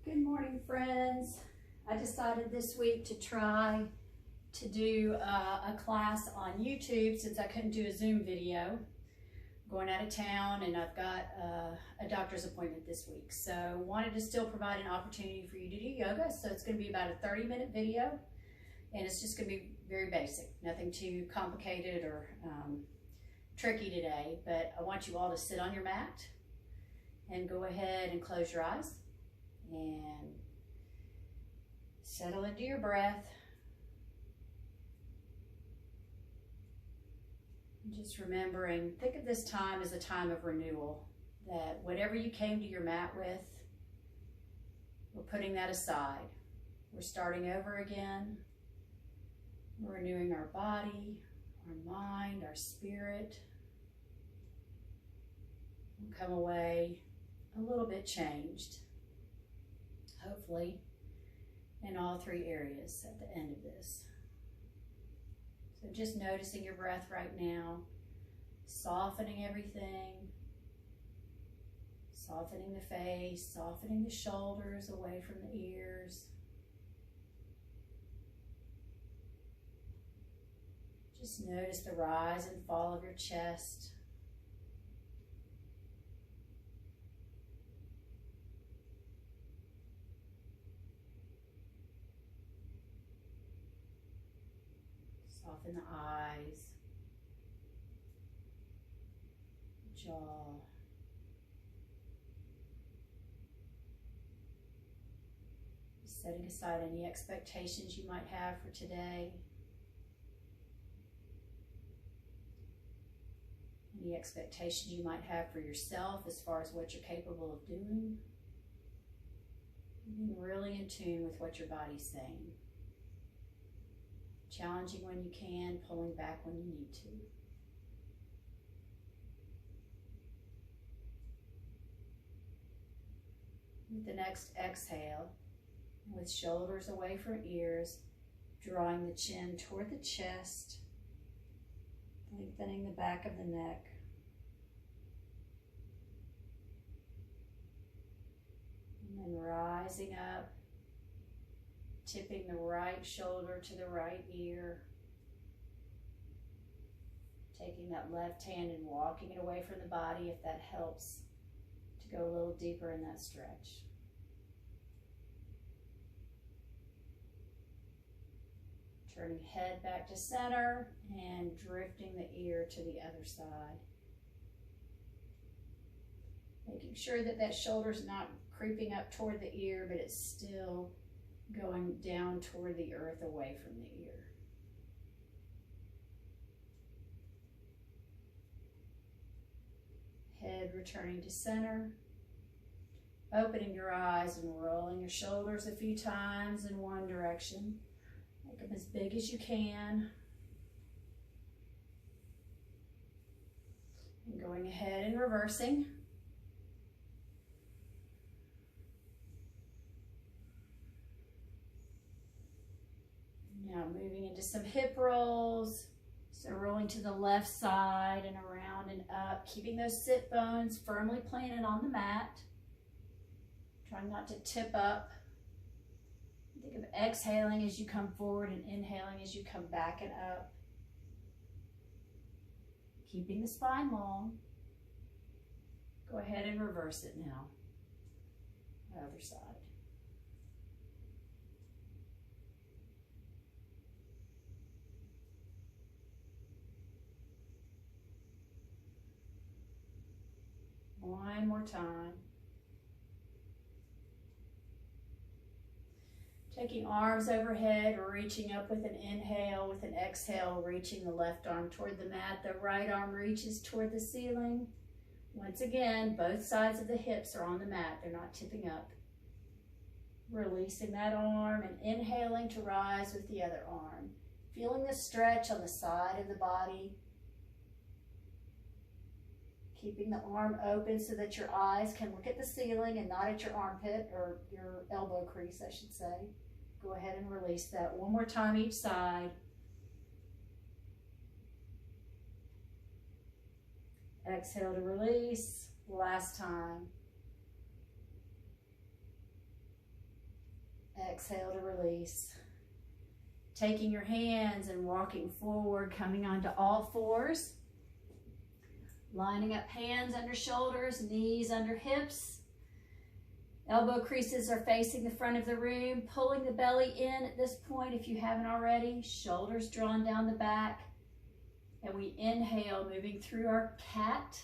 Good morning, friends. I decided this week to try to do a class on YouTube since I couldn't do a Zoom video. I'm going out of town and I've got a doctor's appointment this week. So wanted to still provide an opportunity for you to do yoga. So it's going to be about a 30-minute video and it's just going to be very basic, nothing too complicated or tricky today. But I want you all to sit on your mat and go ahead and close your eyes and settle into your breath. Just remembering, think of this time as a time of renewal, that whatever you came to your mat with, we're putting that aside. We're starting over again. We're renewing our body, our mind, our spirit. We'll come away a little bit changed, hopefully, in all three areas at the end of this. So just noticing your breath right now, softening everything, softening the face, softening the shoulders away from the ears. Just notice the rise and fall of your chest. Soften the eyes, jaw, setting aside any expectations you might have for today, any expectations you might have for yourself as far as what you're capable of doing, being really in tune with what your body's saying. Challenging when you can, pulling back when you need to. With the next exhale, with shoulders away from ears, drawing the chin toward the chest, lengthening the back of the neck. And then rising up, tipping the right shoulder to the right ear. Taking that left hand and walking it away from the body if that helps to go a little deeper in that stretch. Turning head back to center and drifting the ear to the other side. Making sure that that shoulder's not creeping up toward the ear, but it's still going down toward the earth away from the ear. Head returning to center. Opening your eyes and rolling your shoulders a few times in one direction. Make them as big as you can. And going ahead and reversing. Now moving into some hip rolls. So rolling to the left side and around and up, keeping those sit bones firmly planted on the mat. Trying not to tip up. Think of exhaling as you come forward and inhaling as you come back and up. Keeping the spine long. Go ahead and reverse it now. Other side. One more time. Taking arms overhead, reaching up with an inhale, with an exhale, reaching the left arm toward the mat. The right arm reaches toward the ceiling. Once again, both sides of the hips are on the mat. They're not tipping up. Releasing that arm and inhaling to rise with the other arm. Feeling the stretch on the side of the body. Keeping the arm open so that your eyes can look at the ceiling and not at your armpit or your elbow crease, I should say. Go ahead and release that one more time each side. Exhale to release. Last time. Exhale to release. Taking your hands and walking forward, coming onto all fours. Lining up hands under shoulders, knees under hips. Elbow creases are facing the front of the room, pulling the belly in at this point if you haven't already. Shoulders drawn down the back. And we inhale, moving through our cat.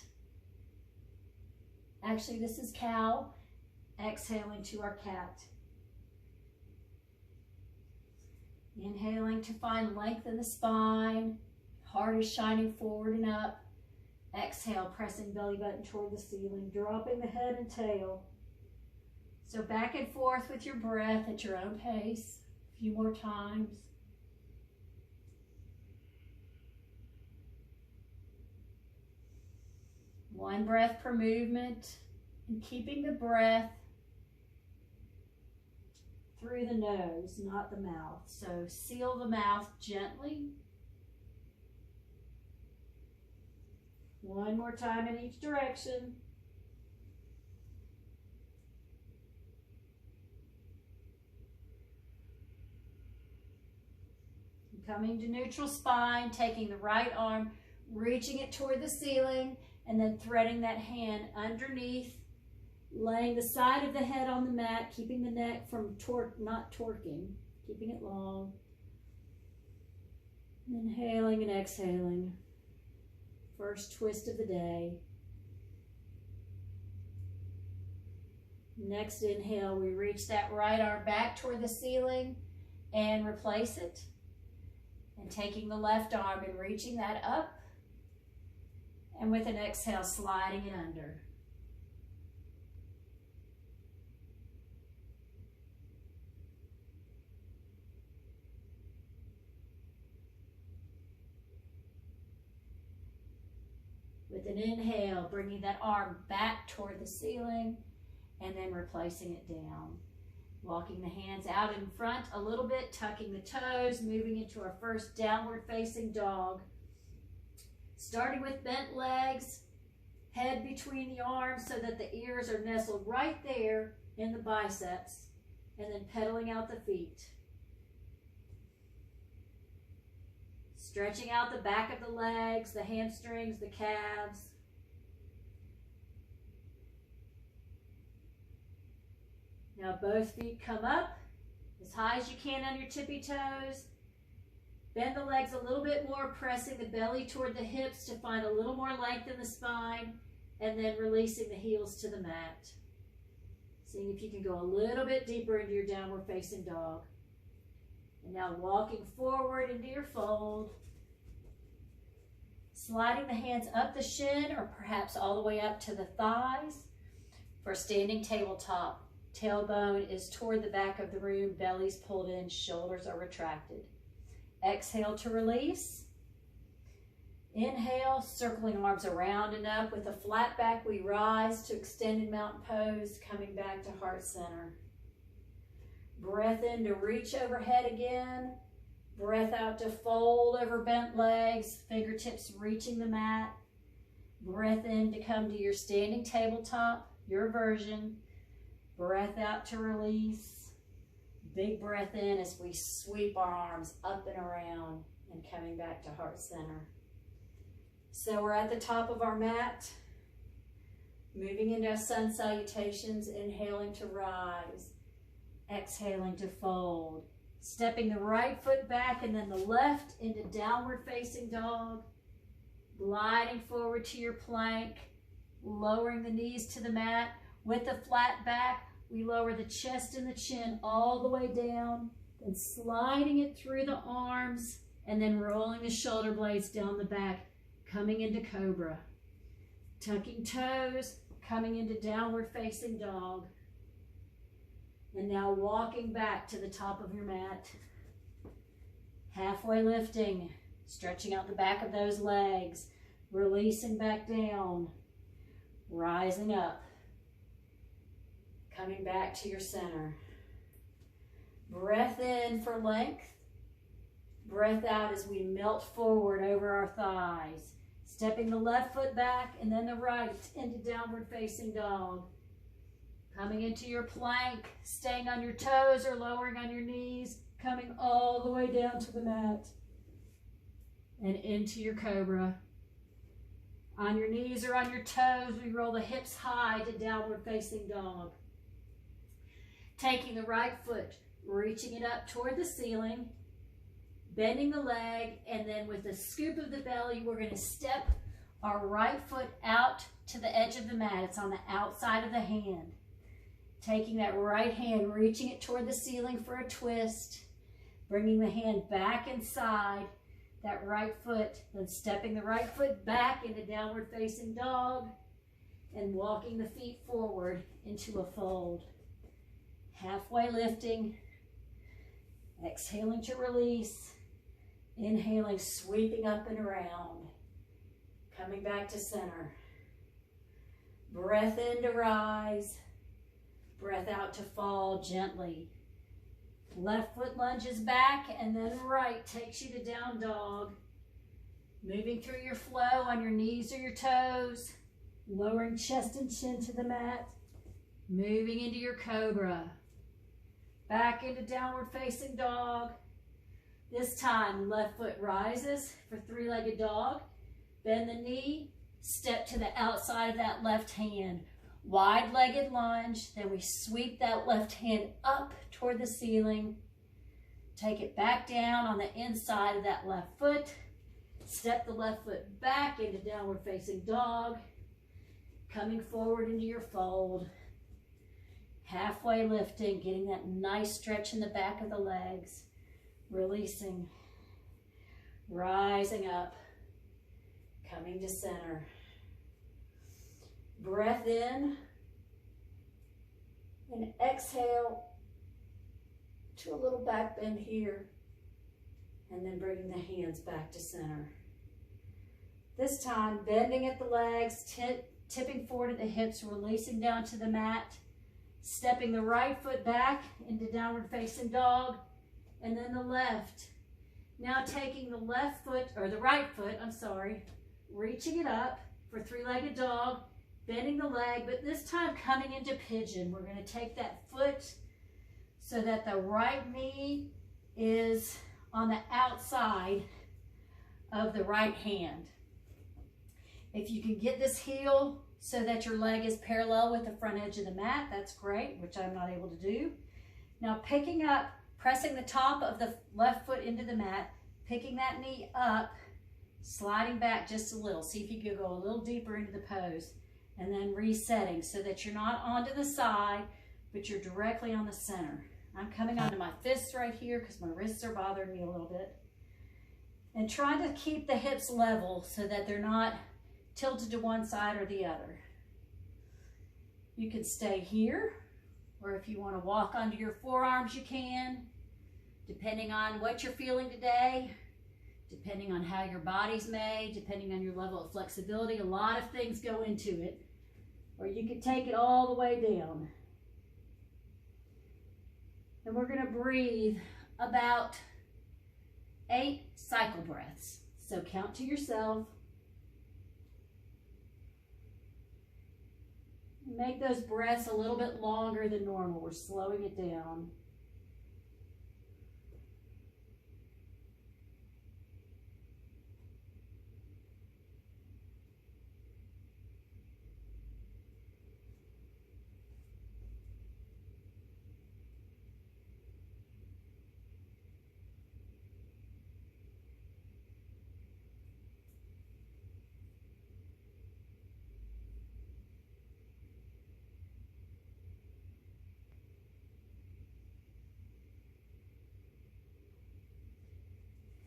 Actually, this is cow. Exhaling to our cat. Inhaling to find length in the spine. Heart is shining forward and up. Exhale, pressing belly button toward the ceiling, dropping the head and tail. So back and forth with your breath at your own pace. A few more times. One breath per movement, and keeping the breath through the nose, not the mouth. So seal the mouth gently. One more time in each direction. Coming to neutral spine, taking the right arm, reaching it toward the ceiling, and then threading that hand underneath, laying the side of the head on the mat, keeping the neck from not torquing, keeping it long. Inhaling and exhaling. First twist of the day. Next inhale, we reach that right arm back toward the ceiling and replace it. And taking the left arm and reaching that up. And with an exhale, sliding it under. With an inhale, bringing that arm back toward the ceiling and then replacing it down. Walking the hands out in front a little bit, tucking the toes, moving into our first downward facing dog. Starting with bent legs, head between the arms so that the ears are nestled right there in the biceps, and then pedaling out the feet. Stretching out the back of the legs, the hamstrings, the calves. Now both feet come up as high as you can on your tippy toes. Bend the legs a little bit more, pressing the belly toward the hips to find a little more length in the spine, and then releasing the heels to the mat. Seeing if you can go a little bit deeper into your downward facing dog. And now walking forward into your fold. Sliding the hands up the shin or perhaps all the way up to the thighs for standing tabletop. Tailbone is toward the back of the room, belly's pulled in, shoulders are retracted. Exhale to release. Inhale, circling arms around and up. With a flat back, we rise to extended mountain pose, coming back to heart center. Breath in to reach overhead again. Breath out to fold over bent legs, fingertips reaching the mat. Breath in to come to your standing tabletop, your version. Breath out to release. Big breath in as we sweep our arms up and around and coming back to heart center. So we're at the top of our mat, moving into sun salutations, inhaling to rise, exhaling to fold. Stepping the right foot back and then the left into downward facing dog. Gliding forward to your plank, lowering the knees to the mat. With the flat back, we lower the chest and the chin all the way down, then sliding it through the arms, and then rolling the shoulder blades down the back, coming into cobra. Tucking toes, coming into downward facing dog. And now walking back to the top of your mat. Halfway lifting, stretching out the back of those legs, releasing back down, rising up, coming back to your center. Breath in for length. Breath out as we melt forward over our thighs. Stepping the left foot back and then the right into downward facing dog. Coming into your plank, staying on your toes or lowering on your knees, coming all the way down to the mat and into your cobra. On your knees or on your toes, we roll the hips high to downward facing dog. Taking the right foot, reaching it up toward the ceiling, bending the leg, and then with a scoop of the belly, we're going to step our right foot out to the edge of the mat. It's on the outside of the hand. Taking that right hand, reaching it toward the ceiling for a twist, bringing the hand back inside that right foot, then stepping the right foot back into downward facing dog and walking the feet forward into a fold. Halfway lifting, exhaling to release, inhaling, sweeping up and around, coming back to center. Breath in to rise, breath out to fall gently. Left foot lunges back and then right takes you to down dog. Moving through your flow on your knees or your toes, lowering chest and chin to the mat. Moving into your cobra. Back into downward facing dog. This time, left foot rises for three-legged dog. Bend the knee, step to the outside of that left hand. Wide-legged lunge, then we sweep that left hand up toward the ceiling. Take it back down on the inside of that left foot. Step the left foot back into downward facing dog. Coming forward into your fold. Halfway lifting, getting that nice stretch in the back of the legs. Releasing. Rising up. Coming to center. Breath in and exhale to a little back bend here, and then bringing the hands back to center. This time, bending at the legs, tipping forward at the hips, releasing down to the mat, stepping the right foot back into downward facing dog, and then the left. Now taking the left foot, or the right foot, reaching it up for three-legged dog, bending the leg, but this time coming into pigeon. We're going to take that foot so that the right knee is on the outside of the right hand. If you can get this heel so that your leg is parallel with the front edge of the mat, that's great, which I'm not able to do. Now picking up, pressing the top of the left foot into the mat, picking that knee up, sliding back just a little. See if you can go a little deeper into the pose. And then resetting so that you're not onto the side, but you're directly on the center. I'm coming onto my fists right here because my wrists are bothering me a little bit. And trying to keep the hips level so that they're not tilted to one side or the other. You can stay here, or if you want to walk onto your forearms, you can, depending on what you're feeling today, depending on how your body's made, depending on your level of flexibility. A lot of things go into it. Or you can take it all the way down. And we're going to breathe about 8 cycle breaths. So count to yourself. Make those breaths a little bit longer than normal. We're slowing it down.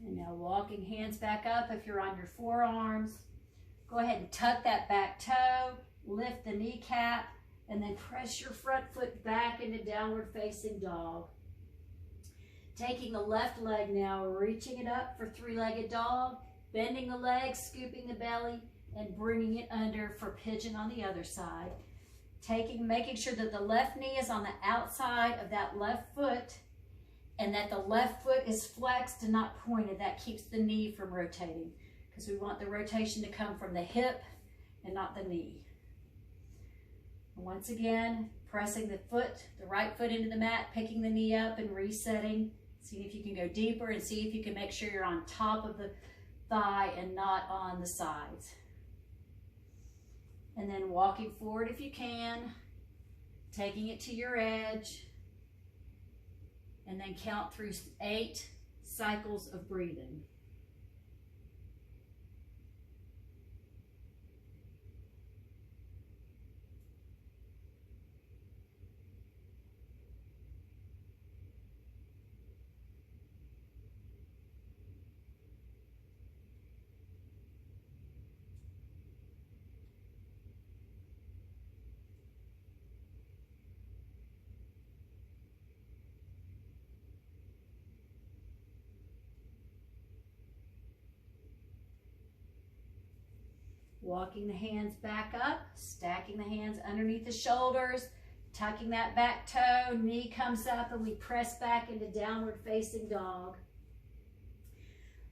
And now walking hands back up if you're on your forearms. Go ahead and tuck that back toe, lift the kneecap, and then press your front foot back into downward facing dog. Taking the left leg now, reaching it up for three-legged dog, bending the leg, scooping the belly, and bringing it under for pigeon on the other side. Making sure that the left knee is on the outside of that left foot, and that the left foot is flexed and not pointed. That keeps the knee from rotating, because we want the rotation to come from the hip and not the knee. Once again, pressing the right foot into the mat, picking the knee up and resetting. See if you can go deeper and see if you can make sure you're on top of the thigh and not on the sides. And then walking forward if you can, taking it to your edge, and then count through 8 cycles of breathing. Walking the hands back up, stacking the hands underneath the shoulders, tucking that back toe, knee comes up, and we press back into downward facing dog.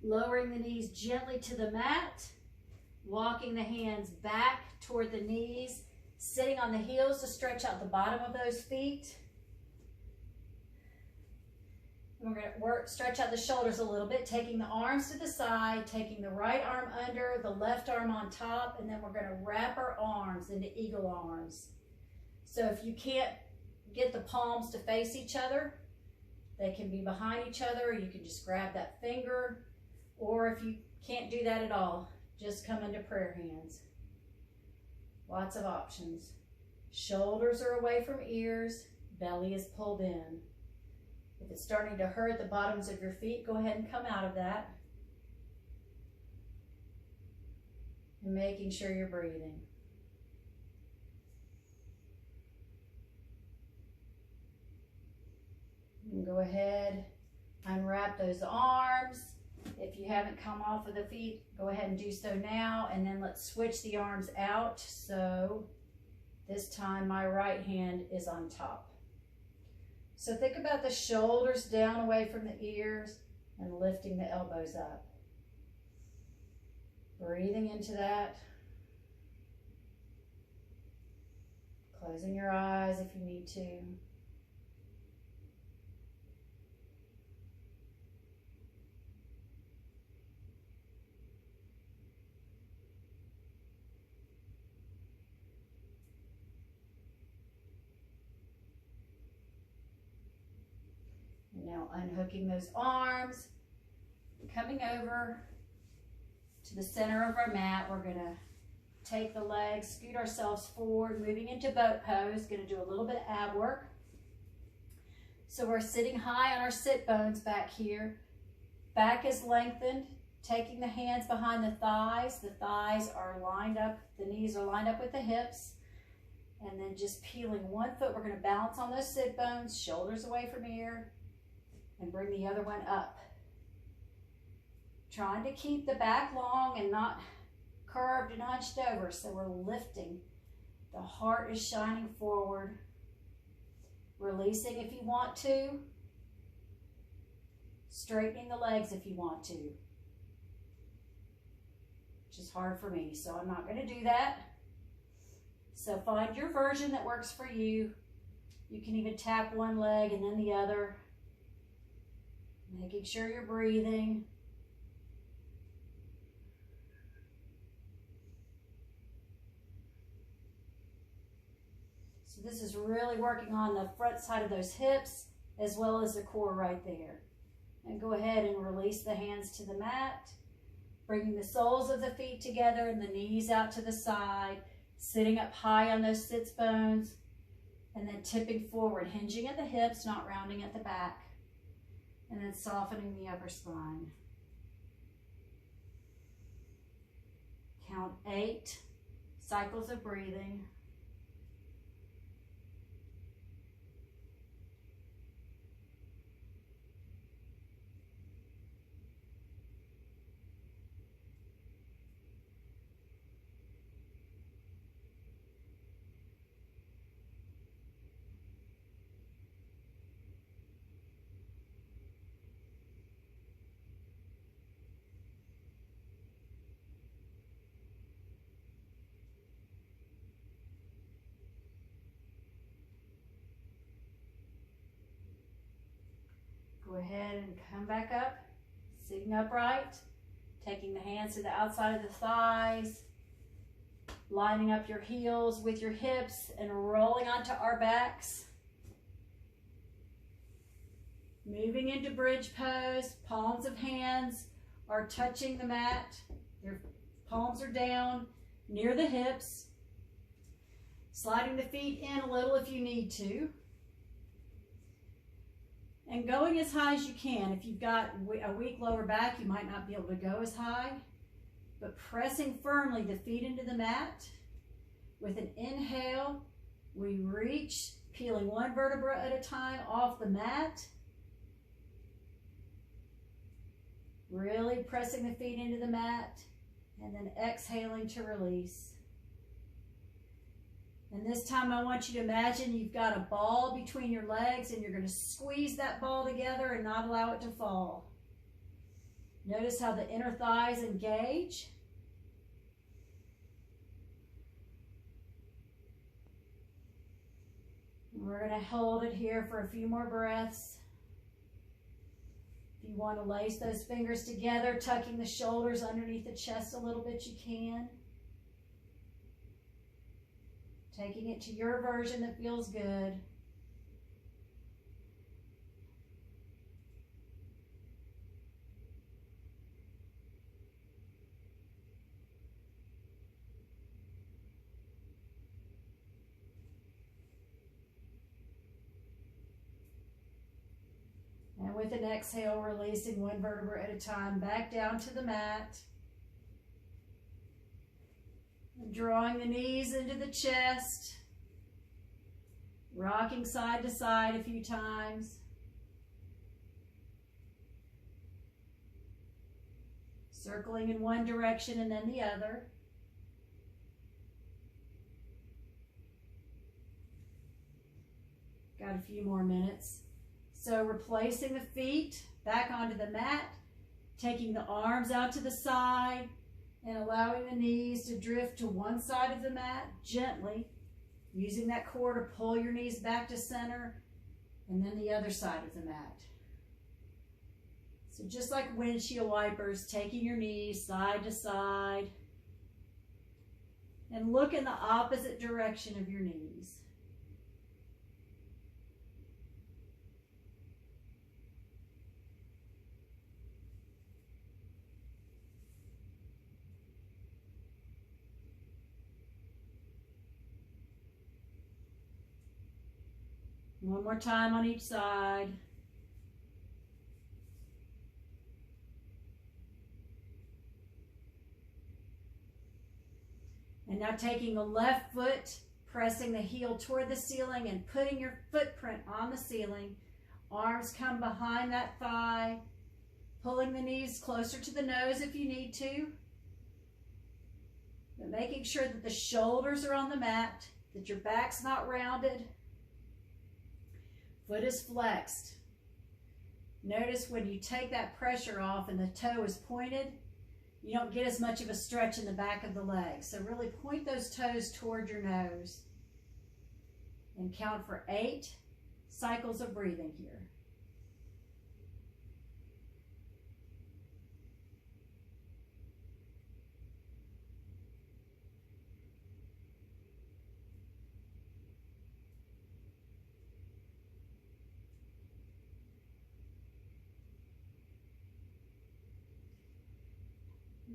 Lowering the knees gently to the mat, walking the hands back toward the knees, sitting on the heels to stretch out the bottom of those feet. We're going to stretch out the shoulders a little bit, taking the arms to the side, taking the right arm under, the left arm on top, and then we're going to wrap our arms into eagle arms. So if you can't get the palms to face each other, they can be behind each other, or you can just grab that finger, or if you can't do that at all, just come into prayer hands. Lots of options. Shoulders are away from ears, belly is pulled in. If it's starting to hurt the bottoms of your feet, go ahead and come out of that. And making sure you're breathing. And go ahead, unwrap those arms. If you haven't come off of the feet, go ahead and do so now. And then let's switch the arms out. So this time my right hand is on top. So think about the shoulders down away from the ears and lifting the elbows up. Breathing into that. Closing your eyes if you need to. Now unhooking those arms, coming over to the center of our mat. We're going to take the legs, scoot ourselves forward, moving into boat pose. Going to do a little bit of ab work. So we're sitting high on our sit bones back here. Back is lengthened, taking the hands behind the thighs. The thighs are lined up, the knees are lined up with the hips. And then just peeling one foot. We're going to balance on those sit bones, shoulders away from ear. And bring the other one up. Trying to keep the back long and not curved and hunched over. So we're lifting. The heart is shining forward. Releasing if you want to. Straightening the legs if you want to. Which is hard for me, so I'm not going to do that. So find your version that works for you. You can even tap one leg and then the other. Making sure you're breathing. So this is really working on the front side of those hips as well as the core right there. And go ahead and release the hands to the mat. Bringing the soles of the feet together and the knees out to the side. Sitting up high on those sits bones. And then tipping forward, hinging at the hips, not rounding at the back. And then softening the upper spine. Count 8 cycles of breathing. Go ahead and come back up, sitting upright, taking the hands to the outside of the thighs, lining up your heels with your hips and rolling onto our backs. Moving into bridge pose, palms of hands are touching the mat. Your palms are down near the hips. Sliding the feet in a little if you need to. And going as high as you can. If you've got a weak lower back, you might not be able to go as high. But pressing firmly the feet into the mat. With an inhale, we reach, peeling one vertebra at a time off the mat. Really pressing the feet into the mat. And then exhaling to release. And this time I want you to imagine you've got a ball between your legs and you're going to squeeze that ball together and not allow it to fall. Notice how the inner thighs engage. And we're going to hold it here for a few more breaths. If you want to lace those fingers together, tucking the shoulders underneath the chest a little bit, you can. Taking it to your version that feels good. And with an exhale, releasing one vertebra at a time, back down to the mat. Drawing the knees into the chest, rocking side to side a few times. Circling in one direction and then the other. Got a few more minutes. So replacing the feet back onto the mat, taking the arms out to the side, and allowing the knees to drift to one side of the mat gently, using that core to pull your knees back to center, and then the other side of the mat. So just like windshield wipers, taking your knees side to side, and look in the opposite direction of your knees. One more time on each side. And now taking the left foot, pressing the heel toward the ceiling and putting your footprint on the ceiling. Arms come behind that thigh, pulling the knees closer to the nose if you need to. But making sure that the shoulders are on the mat, that your back's not rounded. Foot is flexed. Notice when you take that pressure off and the toe is pointed, you don't get as much of a stretch in the back of the leg. So really point those toes toward your nose and count for 8 cycles of breathing here.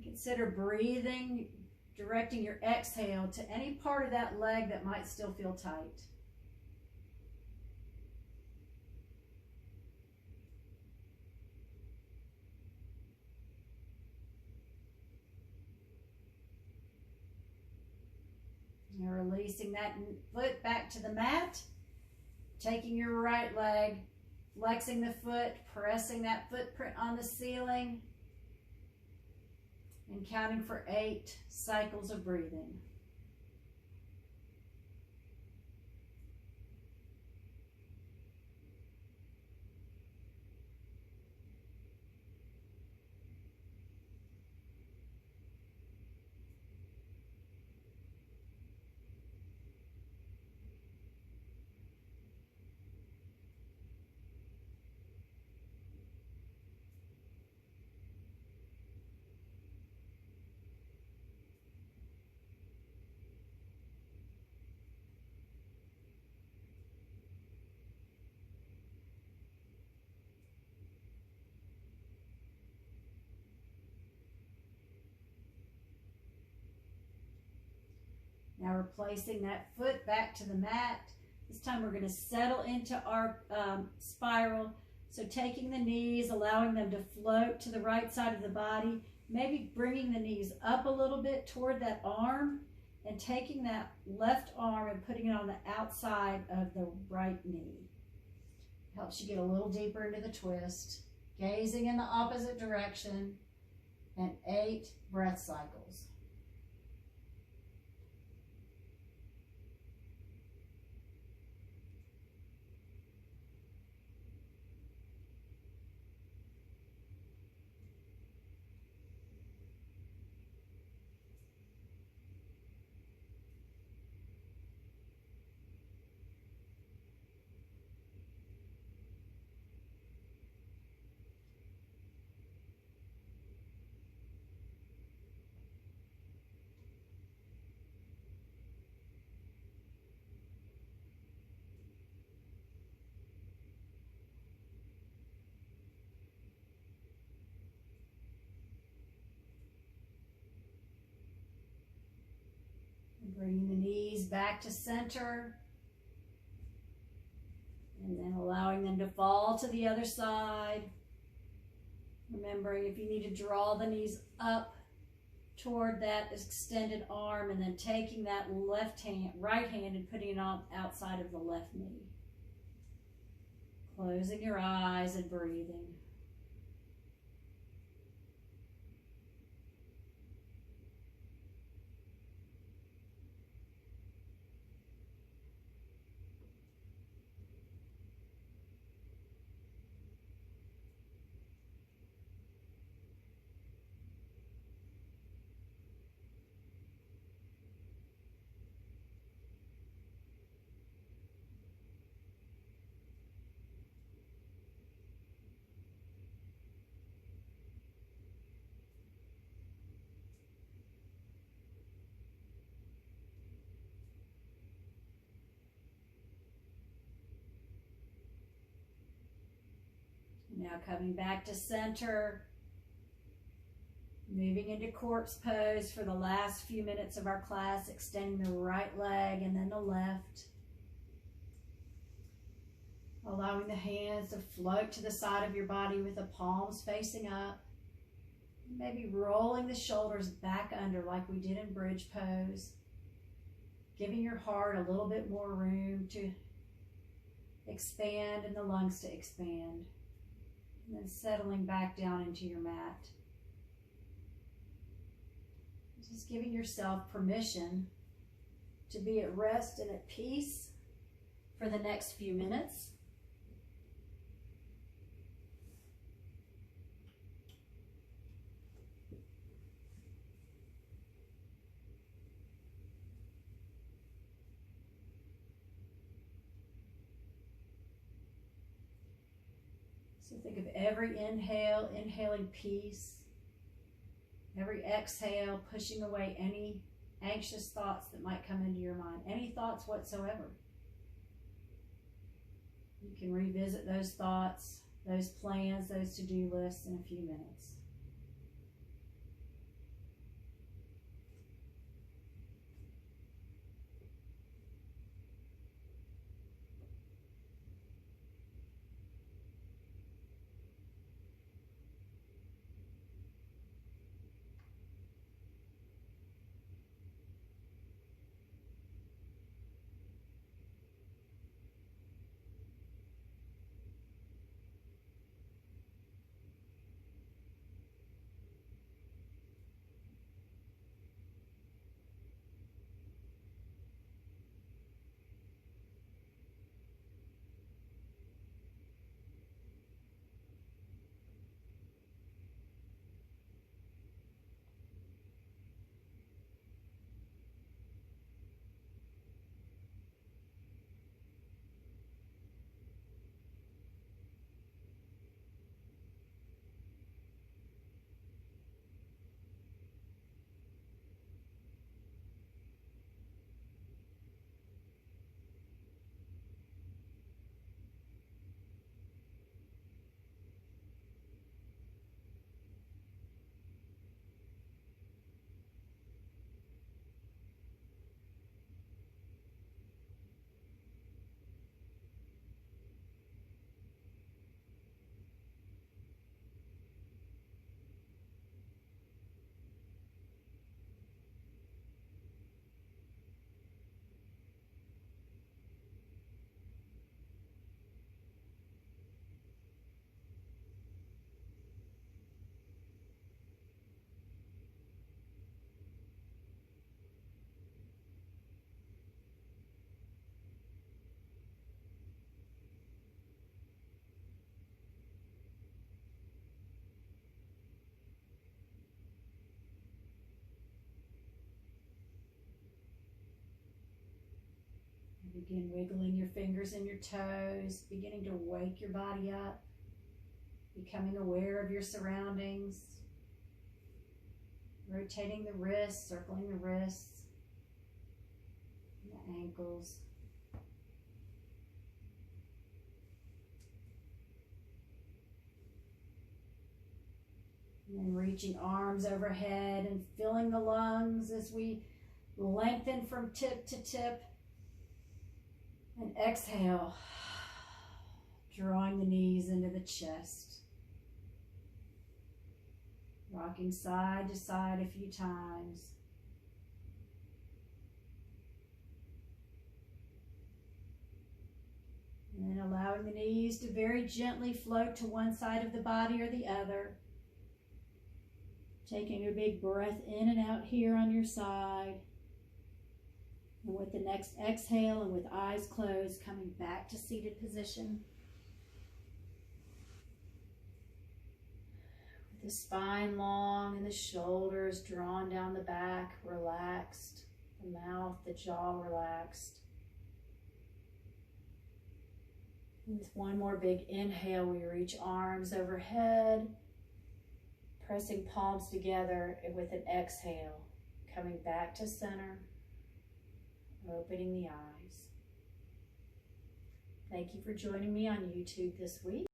Consider breathing, directing your exhale to any part of that leg that might still feel tight. You're releasing that foot back to the mat, taking your right leg, flexing the foot, pressing that footprint on the ceiling, and counting for 8 cycles of breathing. Now we're placing that foot back to the mat. This time we're going to settle into our spiral. So taking the knees, allowing them to float to the right side of the body, maybe bringing the knees up a little bit toward that arm, and taking that left arm and putting it on the outside of the right knee. Helps you get a little deeper into the twist. Gazing in the opposite direction, and 8 breath cycles. Bringing the knees back to center, and then allowing them to fall to the other side. Remembering if you need to draw the knees up toward that extended arm, and then taking that right hand and putting it on outside of the left knee. Closing your eyes and breathing. Now coming back to center, moving into corpse pose for the last few minutes of our class, extending the right leg and then the left. Allowing the hands to float to the side of your body with the palms facing up. Maybe rolling the shoulders back under like we did in bridge pose. Giving your heart a little bit more room to expand and the lungs to expand. And then settling back down into your mat. Just giving yourself permission to be at rest and at peace for the next few minutes. So think of every inhale, inhaling peace. Every exhale, pushing away any anxious thoughts that might come into your mind. Any thoughts whatsoever. You can revisit those thoughts, those plans, those to-do lists in a few minutes. Begin wiggling your fingers and your toes, beginning to wake your body up, becoming aware of your surroundings, rotating the wrists, circling the wrists, the ankles. And then reaching arms overhead and filling the lungs as we lengthen from tip to tip. And exhale, drawing the knees into the chest. Rocking side to side a few times. And then allowing the knees to very gently float to one side of the body or the other. Taking a big breath in and out here on your side. And with the next exhale and with eyes closed, coming back to seated position. With the spine long and the shoulders drawn down the back, relaxed. The mouth, the jaw relaxed. And with one more big inhale, we reach arms overhead, pressing palms together, and with an exhale, coming back to center. Opening the eyes. Thank you for joining me on YouTube this week.